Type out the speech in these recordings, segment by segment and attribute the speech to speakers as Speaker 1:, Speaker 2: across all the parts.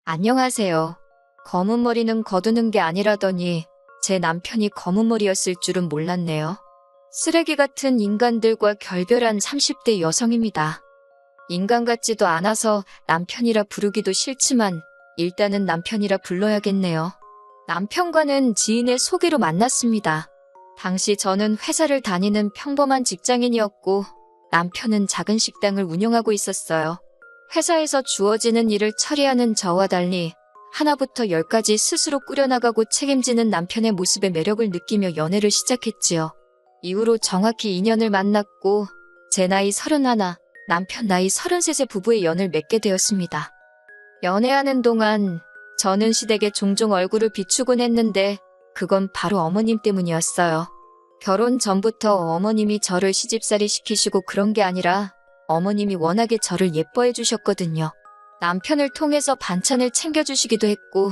Speaker 1: 안녕하세요. 검은 머리는 거두는 게 아니라더니 제 남편이 검은 머리였을 줄은 몰랐네요. 쓰레기 같은 인간들과 결별한 30대 여성입니다. 인간 같지도 않아서 남편이라 부르기도 싫지만 일단은 남편이라 불러야겠네요. 남편과는 지인의 소개로 만났습니다. 당시 저는 회사를 다니는 평범한 직장인이었고 남편은 작은 식당을 운영하고 있었어요. 회사에서 주어지는 일을 처리하는 저와 달리 하나부터 열까지 스스로 꾸려나가고 책임지는 남편의 모습에 매력을 느끼며 연애를 시작했지요. 이후로 정확히 2년을 만났고 제 나이 31, 남편 나이 33의 부부의 연을 맺게 되었습니다. 연애하는 동안 저는 시댁에 종종 얼굴을 비추곤 했는데 그건 바로 어머님 때문이었어요. 결혼 전부터 어머님이 저를 시집살이 시키시고 그런 게 아니라 어머님이 워낙에 저를 예뻐해 주셨거든요. 남편을 통해서 반찬을 챙겨주시기도 했고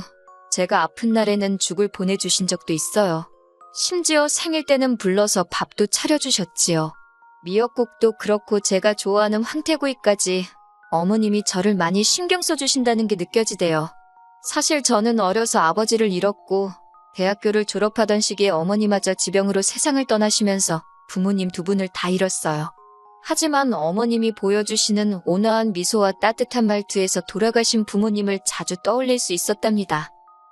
Speaker 1: 제가 아픈 날에는 죽을 보내주신 적도 있어요. 심지어 생일 때는 불러서 밥도 차려주셨지요. 미역국도 그렇고 제가 좋아하는 황태구이까지 어머님이 저를 많이 신경 써주신다는 게 느껴지대요. 사실 저는 어려서 아버지를 잃었고 대학교를 졸업하던 시기에 어머니마저 지병으로 세상을 떠나시면서 부모님 두 분을 다 잃었어요. 하지만 어머님이 보여주시는 온화한 미소와 따뜻한 말투에서 돌아가신 부모님을 자주 떠올릴 수 있었답니다.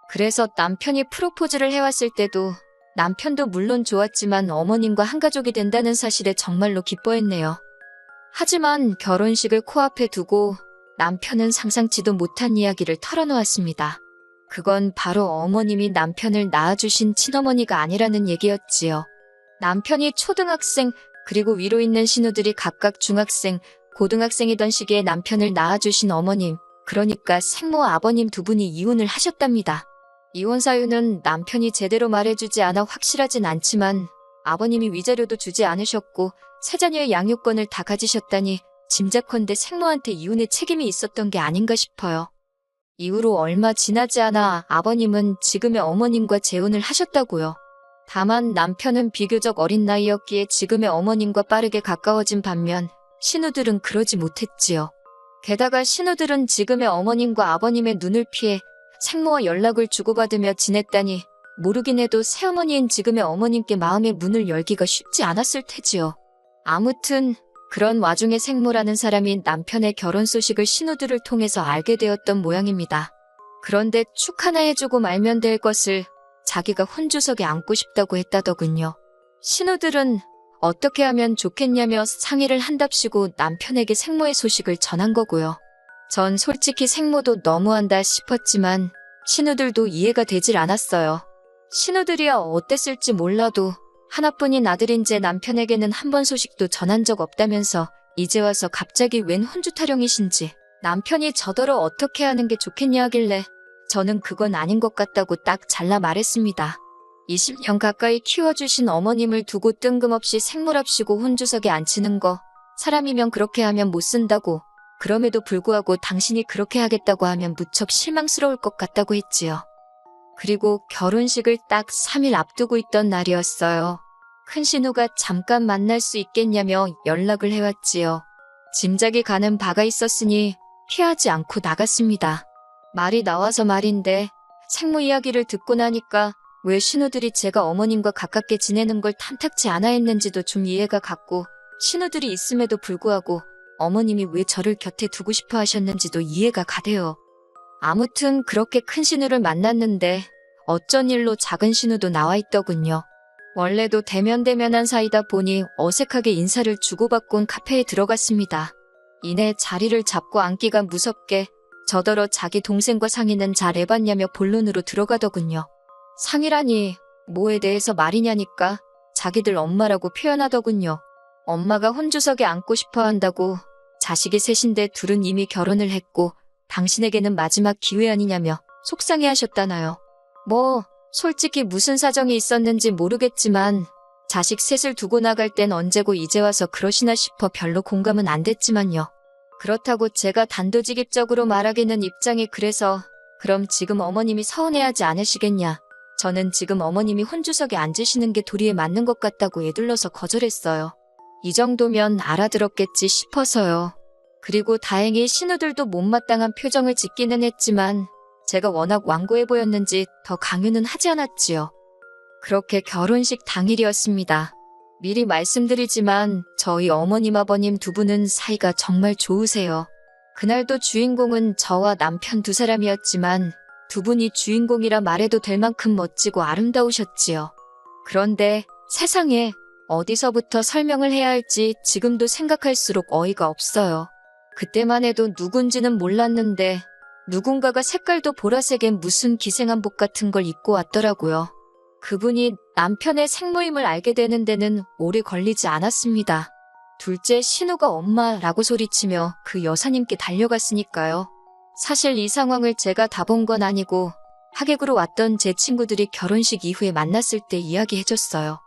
Speaker 1: 그래서 남편이 프로포즈를 해왔을 때도 남편도 물론 좋았지만 어머님과 한 가족이 된다는 사실에 정말로 기뻐했네요. 하지만 결혼식을 코앞에 두고 남편은 상상치도 못한 이야기를 털어놓았습니다. 그건 바로 어머님이 남편을 낳아주신 친어머니가 아니라는 얘기였지요. 남편이 초등학생, 그리고 위로 있는 신우들이 각각 중학생, 고등학생이던 시기에 남편을 낳아주신 어머님, 그러니까 생모 아버님 두 분이 이혼을 하셨답니다. 이혼 사유는 남편이 제대로 말해주지 않아 확실하진 않지만 아버님이 위자료도 주지 않으셨고 세 자녀의 양육권을 다 가지셨다니 짐작컨대 생모한테 이혼의 책임이 있었던 게 아닌가 싶어요. 이후로 얼마 지나지 않아 아버님은 지금의 어머님과 재혼을 하셨다고요. 다만 남편은 비교적 어린 나이였기에 지금의 어머님과 빠르게 가까워진 반면 신우들은 그러지 못했지요. 게다가 신우들은 지금의 어머님과 아버님의 눈을 피해 생모와 연락을 주고받으며 지냈다니 모르긴 해도 새어머니인 지금의 어머님께 마음의 문을 열기가 쉽지 않았을 테지요. 아무튼 그런 와중에 생모라는 사람이 남편의 결혼 소식을 신우들을 통해서 알게 되었던 모양입니다. 그런데 축 하나 해주고 말면 될 것을 자기가 혼주석에 앉고 싶다고 했다더군요. 신우들은 어떻게 하면 좋겠냐며 상의를 한답시고 남편에게 생모의 소식을 전한 거고요. 전 솔직히 생모도 너무한다 싶었지만 신우들도 이해가 되질 않았어요. 신우들이야 어땠을지 몰라도 하나뿐인 아들인 제 남편에게는 한 번 소식도 전한 적 없다면서 이제 와서 갑자기 웬 혼주 타령이신지 남편이 저더러 어떻게 하는 게 좋겠냐 하길래 저는 그건 아닌 것 같다고 딱 잘라 말했습니다. 20년 가까이 키워주신 어머님을 두고 뜬금없이 생모랍시고 혼주석에 앉히는 거 사람이면 그렇게 하면 못 쓴다고 그럼에도 불구하고 당신이 그렇게 하겠다고 하면 무척 실망스러울 것 같다고 했지요. 그리고 결혼식을 딱 3일 앞두고 있던 날이었어요. 큰 신우가 잠깐 만날 수 있겠냐며 연락을 해왔지요. 짐작이 가는 바가 있었으니 피하지 않고 나갔습니다. 말이 나와서 말인데 생모 이야기를 듣고 나니까 왜 신우들이 제가 어머님과 가깝게 지내는 걸 탐탁치 않아 했는지도 좀 이해가 갔고 신우들이 있음에도 불구하고 어머님이 왜 저를 곁에 두고 싶어 하셨는지도 이해가 가대요. 아무튼 그렇게 큰 신우를 만났는데 어쩐 일로 작은 신우도 나와 있더군요. 원래도 대면대면한 사이다 보니 어색하게 인사를 주고받곤 카페에 들어갔습니다. 이내 자리를 잡고 앉기가 무섭게 저더러 자기 동생과 상의는 잘 해봤냐며 본론으로 들어가더군요. 상의라니 뭐에 대해서 말이냐니까 자기들 엄마라고 표현하더군요. 엄마가 혼주석에 앉고 싶어 한다고 자식이 셋인데 둘은 이미 결혼을 했고 당신에게는 마지막 기회 아니냐며 속상해하셨다나요. 뭐 솔직히 무슨 사정이 있었는지 모르겠지만 자식 셋을 두고 나갈 땐 언제고 이제 와서 그러시나 싶어 별로 공감은 안 됐지만요. 그렇다고 제가 단도직입적으로 말하기는 입장이 그래서 그럼 지금 어머님이 서운해하지 않으시겠냐. 저는 지금 어머님이 혼주석에 앉으시는 게 도리에 맞는 것 같다고 에둘러서 거절했어요. 이 정도면 알아들었겠지 싶어서요. 그리고 다행히 신우들도 못마땅한 표정을 짓기는 했지만 제가 워낙 완고해 보였는지 더 강요는 하지 않았지요. 그렇게 결혼식 당일이었습니다. 미리 말씀드리지만 저희 어머님 아버님 두 분은 사이가 정말 좋으세요. 그날도 주인공은 저와 남편 두 사람이었지만 두 분이 주인공이라 말해도 될 만큼 멋지고 아름다우셨지요. 그런데 세상에 어디서부터 설명을 해야 할지 지금도 생각할수록 어이가 없어요. 그때만 해도 누군지는 몰랐는데 누군가가 색깔도 보라색의 무슨 기생한복 같은 걸 입고 왔더라고요. 그분이 남편의 생모임을 알게 되는 데는 오래 걸리지 않았습니다. 둘째 신우가 엄마라고 소리치며 그 여사님께 달려갔으니까요. 사실 이 상황을 제가 다 본 건 아니고 하객으로 왔던 제 친구들이 결혼식 이후에 만났을 때 이야기해줬어요.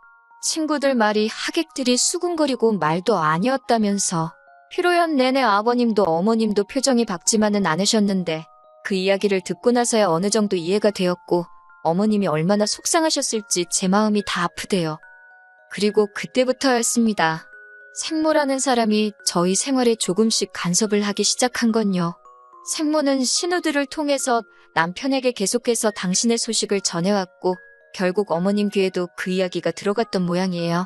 Speaker 1: 친구들 말이 하객들이 수군거리고 말도 아니었다면서. 피로연 내내 아버님도 어머님도 표정이 밝지만은 않으셨는데 그 이야기를 듣고 나서야 어느 정도 이해가 되었고 어머님이 얼마나 속상하셨을지 제 마음이 다 아프대요. 그리고 그때부터였습니다. 생모라는 사람이 저희 생활에 조금씩 간섭을 하기 시작한 건요. 생모는 신우들을 통해서 남편에게 계속해서 당신의 소식을 전해왔고 결국 어머님 귀에도 그 이야기가 들어갔던 모양이에요.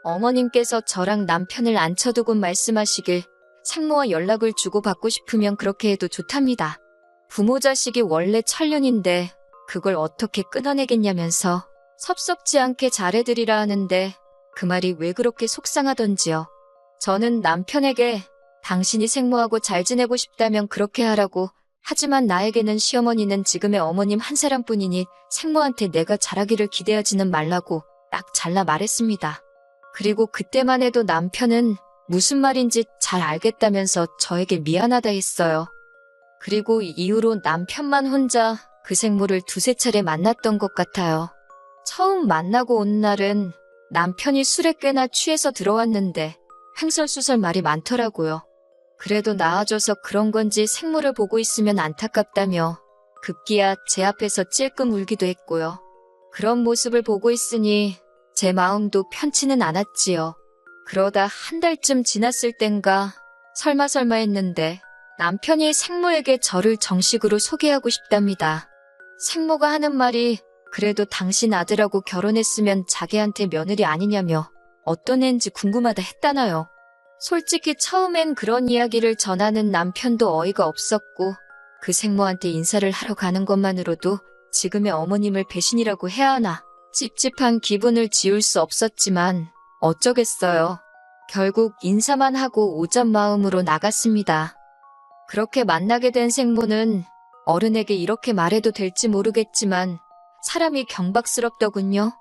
Speaker 1: 어머님께서 저랑 남편을 앉혀두고 말씀하시길 생모와 연락을 주고받고 싶으면 그렇게 해도 좋답니다. 부모 자식이 원래 천륜인데 그걸 어떻게 끊어내겠냐면서 섭섭지 않게 잘해드리라 하는데 그 말이 왜 그렇게 속상하던지요. 저는 남편에게 당신이 생모하고 잘 지내고 싶다면 그렇게 하라고 하지만 나에게는 시어머니는 지금의 어머님 한 사람뿐이니 생모한테 내가 잘하기를 기대하지는 말라고 딱 잘라 말했습니다. 그리고 그때만 해도 남편은 무슨 말인지 잘 알겠다면서 저에게 미안하다 했어요. 그리고 이후로 남편만 혼자 그 생모를 두세 차례 만났던 것 같아요. 처음 만나고 온 날은 남편이 술에 꽤나 취해서 들어왔는데 횡설수설 말이 많더라고요. 그래도 나아져서 그런 건지 생모를 보고 있으면 안타깝다며 급기야 제 앞에서 찔끔 울기도 했고요. 그런 모습을 보고 있으니 제 마음도 편치는 않았지요. 그러다 한 달쯤 지났을 땐가 설마 했는데 남편이 생모에게 저를 정식으로 소개하고 싶답니다. 생모가 하는 말이 그래도 당신 아들하고 결혼했으면 자기한테 며느리 아니냐며 어떤 애인지 궁금하다 했다나요. 솔직히 처음엔 그런 이야기를 전하는 남편도 어이가 없었고 그 생모한테 인사를 하러 가는 것만으로도 지금의 어머님을 배신이라고 해야 하나 찝찝한 기분을 지울 수 없었지만 어쩌겠어요. 결국 인사만 하고 오전 마음으로 나갔습니다. 그렇게 만나게 된 생모는 어른에게 이렇게 말해도 될지 모르겠지만 사람이 경박스럽더군요.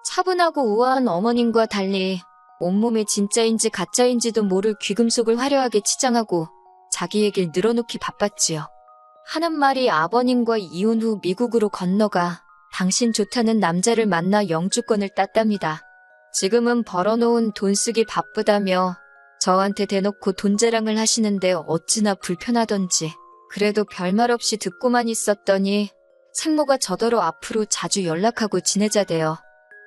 Speaker 1: 차분하고 우아한 어머님과 달리 온몸에 진짜인지 가짜인지도 모를 귀금속을 화려하게 치장하고 자기 얘길 늘어놓기 바빴지요. 하는 말이 아버님과 이혼 후 미국으로 건너가 당신 좋다는 남자를 만나 영주권을 땄답니다. 지금은 벌어놓은 돈 쓰기 바쁘다며 저한테 대놓고 돈 자랑을 하시는데 어찌나 불편하던지 그래도 별말 없이 듣고만 있었더니 생모가 저더러 앞으로 자주 연락하고 지내자대요.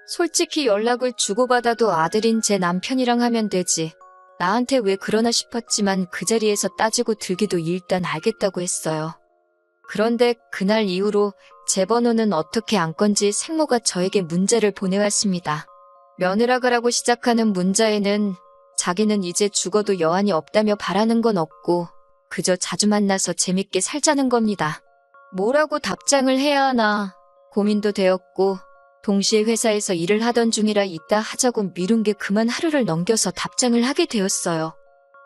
Speaker 1: 솔직히 연락을 주고받아도 아들인 제 남편이랑 하면 되지. 나한테 왜 그러나 싶었지만 그 자리에서 따지고 들기도 일단 알겠다고 했어요. 그런데 그날 이후로 제 번호는 어떻게 안 건지 생모가 저에게 문자를 보내왔습니다. 며느라 가라고 시작하는 문자에는 자기는 이제 죽어도 여한이 없다며 바라는 건 없고 그저 자주 만나서 재밌게 살자는 겁니다. 뭐라고 답장을 해야 하나 고민도 되었고 동시에 회사에서 일을 하던 중이라 이따 하자고 미룬 게 그만 하루를 넘겨서 답장을 하게 되었어요.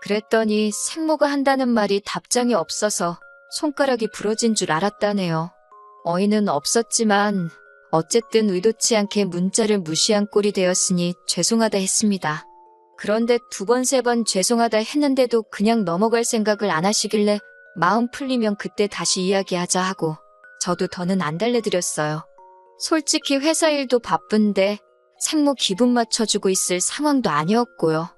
Speaker 1: 그랬더니 생모가 한다는 말이 답장이 없어서 손가락이 부러진 줄 알았다네요. 어이는 없었지만 어쨌든 의도치 않게 문자를 무시한 꼴이 되었으니 죄송하다 했습니다. 그런데 두 번, 세 번 죄송하다 했는데도 그냥 넘어갈 생각을 안 하시길래 마음 풀리면 그때 다시 이야기하자 하고 저도 더는 안 달래드렸어요. 솔직히 회사 일도 바쁜데 생모 기분 맞춰주고 있을 상황도 아니었고요.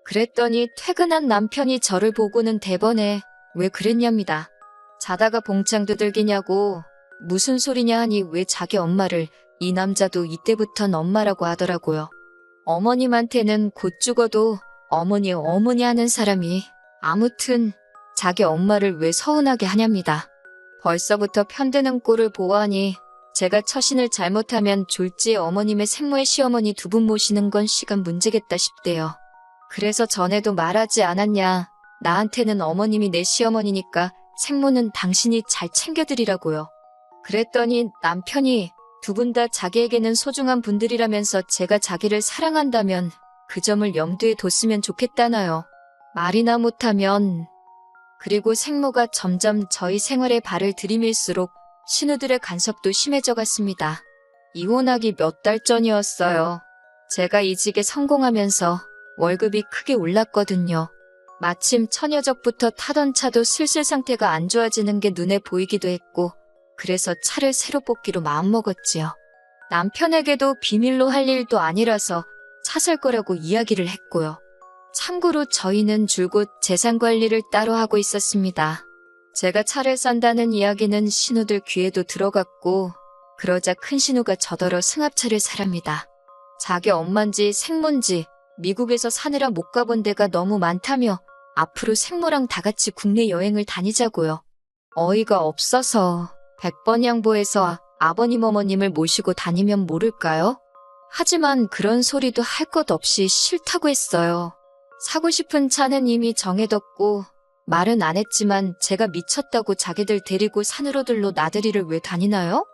Speaker 1: 그랬더니 퇴근한 남편이 저를 보고는 대번에 왜 그랬냐입니다. 자다가 봉창 두들기냐고 무슨 소리냐 하니 왜 자기 엄마를 이 남자도 이때부턴 엄마라고 하더라고요. 어머님한테는 곧 죽어도 어머니 어머니 하는 사람이 아무튼 자기 엄마를 왜 서운하게 하냐입니다. 벌써부터 편드는 꼴을 보아하니 제가 처신을 잘못하면 졸지에 어머님의 생모의 시어머니 두 분 모시는 건 시간 문제겠다 싶대요. 그래서 전에도 말하지 않았냐. 나한테는 어머님이 내 시어머니니까 생모는 당신이 잘 챙겨드리라고요. 그랬더니 남편이 두 분 다 자기에게는 소중한 분들이라면서 제가 자기를 사랑한다면 그 점을 염두에 뒀으면 좋겠다나요. 말이나 못하면. 그리고 생모가 점점 저희 생활에 발을 들이밀수록 신우들의 간섭도 심해져 갔습니다. 이혼하기 몇 달 전이었어요. 제가 이직에 성공하면서 월급이 크게 올랐거든요. 마침 처녀적부터 타던 차도 슬슬 상태가 안 좋아지는 게 눈에 보이기도 했고 그래서 차를 새로 뽑기로 마음먹었지요. 남편에게도 비밀로 할 일도 아니라서 차 살 거라고 이야기를 했고요. 참고로 저희는 줄곧 재산 관리를 따로 하고 있었습니다. 제가 차를 산다는 이야기는 신우들 귀에도 들어갔고 그러자 큰 신우가 저더러 승합차를 사랍니다. 자기 엄만지 생몬지 미국에서 사느라 못 가본 데가 너무 많다며 앞으로 생모랑 다 같이 국내 여행을 다니자고요. 어이가 없어서 100번 양보해서 아버님 어머님을 모시고 다니면 모를까요? 하지만 그런 소리도 할 것 없이 싫다고 했어요. 사고 싶은 차는 이미 정해뒀고 말은 안 했지만 제가 미쳤다고 자기들 데리고 산으로들로 나들이를 왜 다니나요?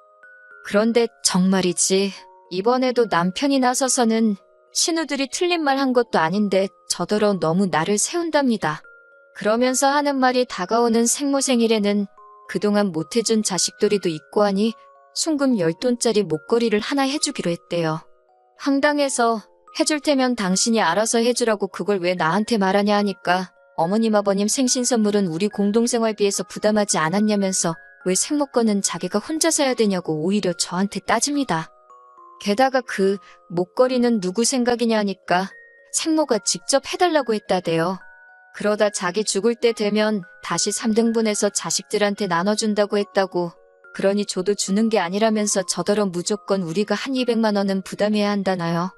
Speaker 1: 그런데 정말이지 이번에도 남편이 나서서는 신우들이 틀린 말 한 것도 아닌데 저더러 너무 나를 세운답니다. 그러면서 하는 말이 다가오는 생모 생일에는 그동안 못해준 자식돌이도 있고 하니 순금 10돈짜리 목걸이를 하나 해주기로 했대요. 황당해서 해줄 테면 당신이 알아서 해주라고 그걸 왜 나한테 말하냐 하니까 어머님 아버님 생신 선물은 우리 공동생활비에서 부담하지 않았냐면서 왜 생모 거는 자기가 혼자 사야 되냐고 오히려 저한테 따집니다. 게다가 그 목걸이는 누구 생각이냐 하니까 생모가 직접 해달라고 했다대요. 그러다 자기 죽을 때 되면 다시 3등분해서 자식들한테 나눠준다고 했다고. 그러니 저도 주는 게 아니라면서 저더러 무조건 우리가 한 200만 원은 부담해야 한다나요.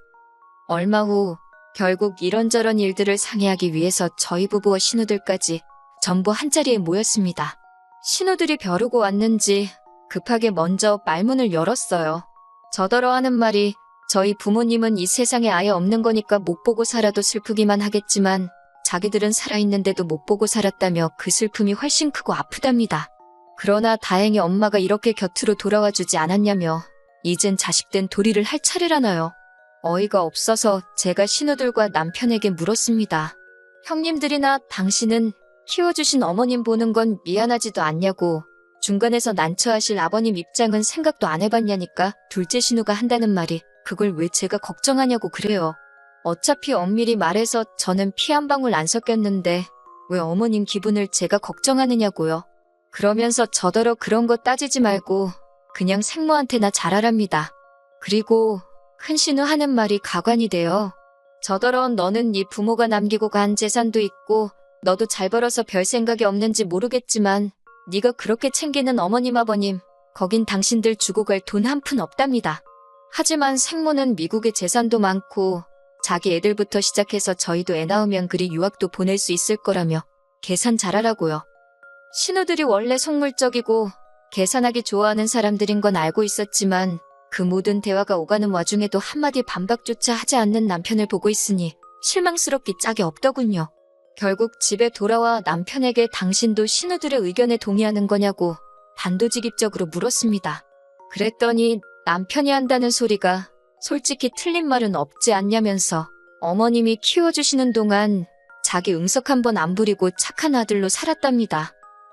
Speaker 1: 얼마 후 결국 이런저런 일들을 상의하기 위해서 저희 부부와 신우들까지 전부 한자리에 모였습니다. 신우들이 벼르고 왔는지 급하게 먼저 말문을 열었어요. 저더러 하는 말이 저희 부모님은 이 세상에 아예 없는 거니까 못 보고 살아도 슬프기만 하겠지만 자기들은 살아있는데도 못 보고 살았다며 그 슬픔이 훨씬 크고 아프답니다. 그러나 다행히 엄마가 이렇게 곁으로 돌아와 주지 않았냐며 이젠 자식된 도리를 할 차례라나요. 어이가 없어서 제가 신우들과 남편에게 물었습니다. 형님들이나 당신은 키워주신 어머님 보는 건 미안하지도 않냐고. 중간에서 난처하실 아버님 입장은 생각도 안 해봤냐니까 둘째 신우가 한다는 말이 그걸 왜 제가 걱정하냐고 그래요. 어차피 엄밀히 말해서 저는 피 한 방울 안 섞였는데 왜 어머님 기분을 제가 걱정하느냐고요. 그러면서 저더러 그런 거 따지지 말고 그냥 생모한테나 잘하랍니다. 그리고 큰 신우 하는 말이 가관이 돼요. 저더러 너는 네 부모가 남기고 간 재산도 있고 너도 잘 벌어서 별 생각이 없는지 모르겠지만 네가 그렇게 챙기는 어머님 아버님 거긴 당신들 주고 갈 돈 한 푼 없답니다. 하지만 생모는 미국에 재산도 많고 자기 애들부터 시작해서 저희도 애 낳으면 그리 유학도 보낼 수 있을 거라며 계산 잘하라고요. 신우들이 원래 속물적이고 계산하기 좋아하는 사람들인 건 알고 있었지만 그 모든 대화가 오가는 와중에도 한마디 반박조차 하지 않는 남편을 보고 있으니 실망스럽기 짝이 없더군요. 결국 집에 돌아와 남편에게 당신도 신우들의 의견에 동의하는 거냐고 단도직입적으로 물었습니다. 그랬더니 남편이 한다는 소리가 솔직히 틀린 말은 없지 않냐면서 어머님이 키워주시는 동안 자기 응석 한 번 안 부리고 착한 아들로 살았답니다.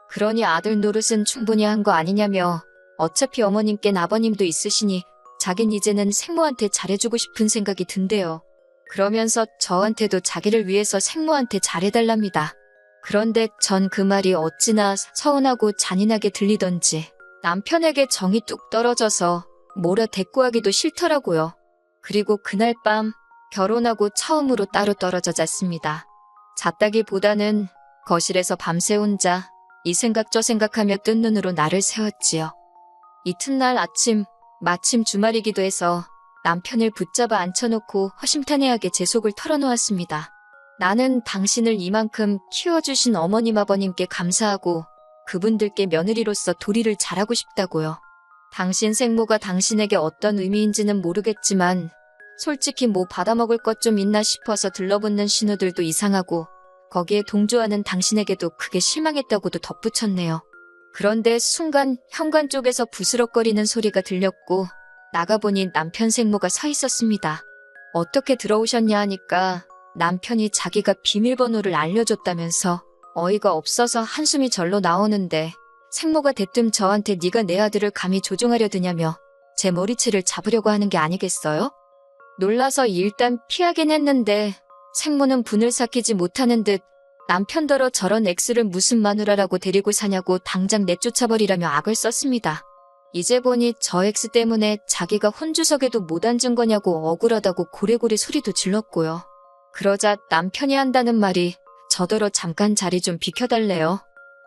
Speaker 1: 그러니 아들 노릇은 충분히 한 거 아니냐며 어차피 어머님께는 아버님도 있으시니 자긴 이제는 생모한테 잘해주고 싶은 생각이 든대요. 그러면서 저한테도 자기를 위해서 생모한테 잘해달랍니다. 그런데 전 그 말이 어찌나 서운하고 잔인하게 들리던지 남편에게 정이 뚝 떨어져서 뭐라 대꾸하기도 싫더라고요. 그리고 그날 밤 결혼하고 처음으로 따로 떨어져 잤습니다. 잤다기보다는 거실에서 밤새 혼자 이 생각 저 생각하며 뜬 눈으로 나를 세웠지요. 이튿날 아침 마침 주말이기도 해서 남편을 붙잡아 앉혀놓고 허심탄회하게 제 속을 털어놓았습니다. 나는 당신을 이만큼 키워주신 어머님 아버님께 감사하고 그분들께 며느리로서 도리를 잘하고 싶다고요. 당신 생모가 당신에게 어떤 의미인지는 모르겠지만 솔직히 뭐 받아먹을 것 좀 있나 싶어서 들러붙는 신우들도 이상하고 거기에 동조하는 당신에게도 크게 실망했다고도 덧붙였네요. 그런데 순간 현관 쪽에서 부스럭거리는 소리가 들렸고 나가보니 남편 생모가 서 있었습니다. 어떻게 들어오셨냐 하니까 남편이 자기가 비밀번호를 알려줬다면서 어이가 없어서 한숨이 절로 나오는데 생모가 대뜸 저한테 네가 내 아들을 감히 조종하려 드냐며 제 머리채를 잡으려고 하는 게 아니겠어요? 놀라서 일단 피하긴 했는데 생모는 분을 삭히지 못하는 듯 남편더러 저런 X를 무슨 마누라라고 데리고 사냐고 당장 내쫓아버리라며 악을 썼습니다. 이제 보니 저 X 때문에 자기가 혼주석에도 못 앉은 거냐고 억울하다고 고래고래 소리도 질렀고요. 그러자 남편이 한다는 말이 저더러 잠깐 자리 좀 비켜달래요.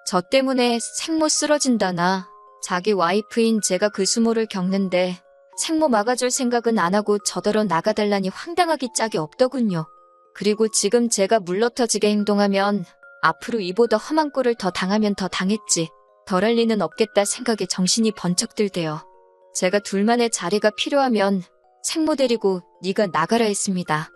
Speaker 1: 저 때문에 생모 쓰러진다나 자기 와이프인 제가 그 수모를 겪는데 생모 막아줄 생각은 안 하고 저더러 나가달라니 황당하기 짝이 없더군요. 그리고 지금 제가 물러터지게 행동하면 앞으로 이보다 험한 꼴을 더 당하면 더 당했지 덜할 리는 없겠다 생각에 정신이 번쩍 들대요. 제가 둘만의 자리가 필요하면 생모 데리고 네가 나가라 했습니다.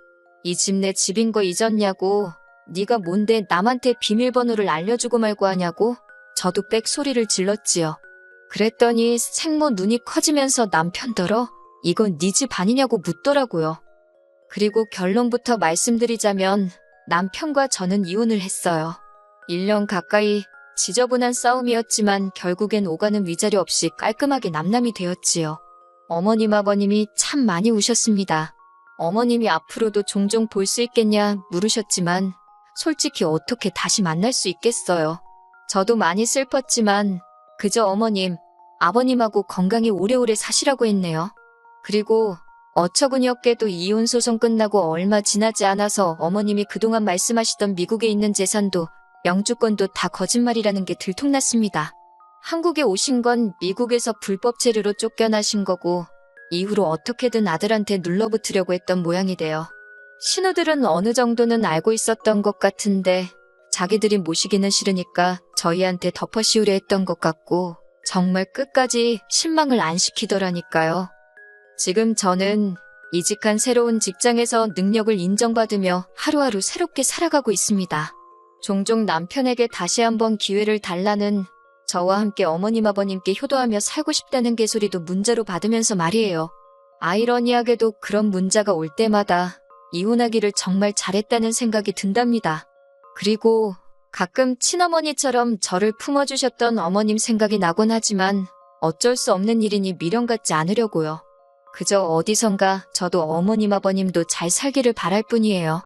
Speaker 1: 이 집 내 집인 거 잊었냐고 네가 뭔데 남한테 비밀번호를 알려주고 말고 하냐고 저도 빽 소리를 질렀지요. 그랬더니 생모 눈이 커지면서 남편더러 이건 네 집 아니냐고 묻더라고요. 그리고 결론부터 말씀드리자면 남편과 저는 이혼을 했어요. 1년 가까이 지저분한 싸움이었지만 결국엔 오가는 위자료 없이 깔끔하게 남남이 되었지요. 어머님 아버님이 참 많이 우셨습니다. 어머님이 앞으로도 종종 볼 수 있겠냐 물으셨지만 솔직히 어떻게 다시 만날 수 있겠어요. 저도 많이 슬펐지만 그저 어머님, 아버님하고 건강히 오래오래 사시라고 했네요. 그리고 어처구니없게도 이혼 소송 끝나고 얼마 지나지 않아서 어머님이 그동안 말씀하시던 미국에 있는 재산도 영주권도 다 거짓말이라는 게 들통났습니다. 한국에 오신 건 미국에서 불법 체류로 쫓겨나신 거고 이후로 어떻게든 아들한테 눌러붙으려고 했던 모양이 돼요. 신우들은 어느 정도는 알고 있었던 것 같은데 자기들이 모시기는 싫으니까 저희한테 덮어씌우려 했던 것 같고 정말 끝까지 실망을 안 시키더라니까요. 지금 저는 이직한 새로운 직장에서 능력을 인정받으며 하루하루 새롭게 살아가고 있습니다. 종종 남편에게 다시 한번 기회를 달라는 저와 함께 어머님 아버님께 효도하며 살고 싶다는 개소리도 문자로 받으면서 말이에요. 아이러니하게도 그런 문자가 올 때마다 이혼하기를 정말 잘했다는 생각이 든답니다. 그리고 가끔 친어머니처럼 저를 품어주셨던 어머님 생각이 나곤 하지만 어쩔 수 없는 일이니 미련 갖지 않으려고요. 그저 어디선가 저도 어머님 아버님도 잘 살기를 바랄 뿐이에요.